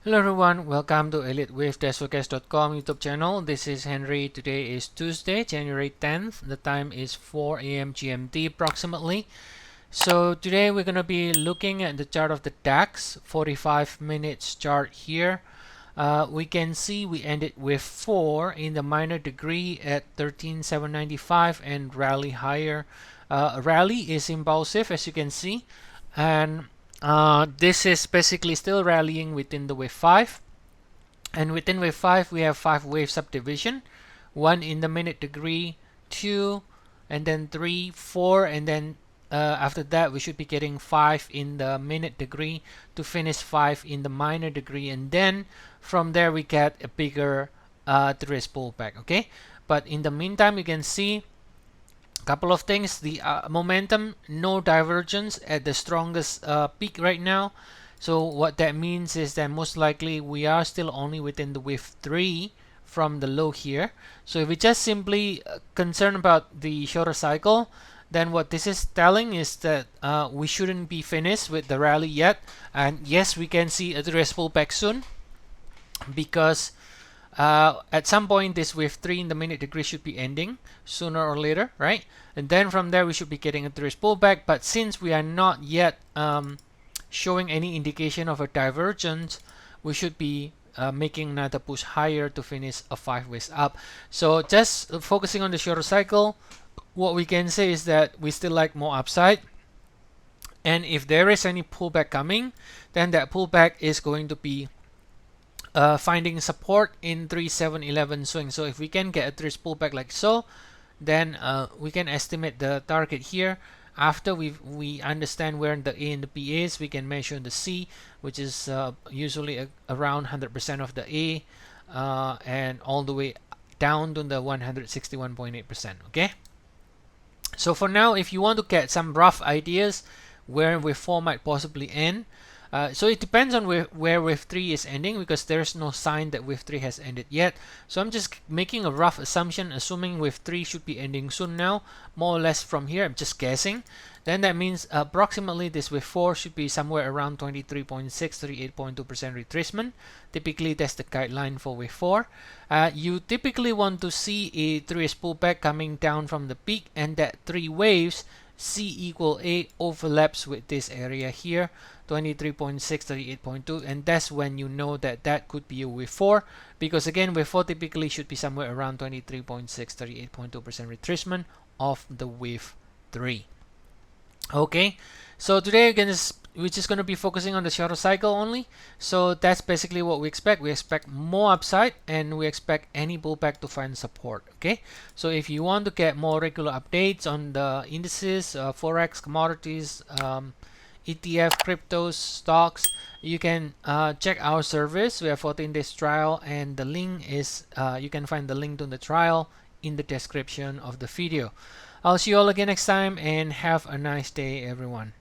Hello everyone, welcome to Elliott Wave Forex.com YouTube channel. This is Henry. Today is Tuesday, January 10th. The time is 4 a.m. GMT approximately. So today we're going to be looking at the chart of the DAX, 45 minutes chart here. We can see we ended with 4 in the minor degree at 13,795 and rally higher. Rally is impulsive, as you can see, and this is basically still rallying within the wave 5, and within wave 5 we have 5 wave subdivision, 1 in the minute degree, 2, and then 3, 4, and then after that we should be getting 5 in the minute degree to finish 5 in the minor degree, and then from there we get a bigger three-days pullback. Okay, but in the meantime you can see couple of things. The momentum, no divergence at the strongest peak right now. So what that means is that most likely we are still only within the wave 3 from the low here. So if we just simply concerned about the shorter cycle, then what this is telling is that we shouldn't be finished with the rally yet. And yes, we can see a three-days pullback soon, because at some point this wave 3 in the minute degree should be ending sooner or later, right? And then from there we should be getting a three-days pullback. But since we are not yet showing any indication of a divergence, we should be making another push higher to finish a 5 ways up. So just focusing on the shorter cycle, what we can say is that we still like more upside. And if there is any pullback coming, then that pullback is going to be finding support in 3711 swing. So if we can get a three-days pullback like so, then we can estimate the target here. After we understand where the A and the B is, we can measure the C, which is usually around 100% of the A, and all the way down to the 161.8%. Okay, so for now, if you want to get some rough ideas where wave 4 might possibly end, so it depends on where wave 3 is ending, because there's no sign that wave 3 has ended yet. So I'm just making a rough assumption, assuming wave 3 should be ending soon now, more or less from here. I'm just guessing. Then that means approximately this wave 4 should be somewhere around 23.6, 38.2% retracement. Typically that's the guideline for wave 4. You typically want to see a three-days pullback coming down from the peak, and that 3 waves C equal A overlaps with this area here, 23.6, 38.2, and that's when you know that that could be a wave 4, because again wave 4 typically should be somewhere around 23.6, 38.2% retracement of the wave 3. Okay, so today we're just going to be focusing on the shorter cycle only. So that's basically what we expect. We expect more upside, and we expect any pullback to find support. Okay, so if you want to get more regular updates on the indices, Forex, commodities, ETF, cryptos, stocks, you can check our service. We have 14 days trial, and the link is you can find the link to the trial in the description of the video. I'll see you all again next time, and have a nice day everyone.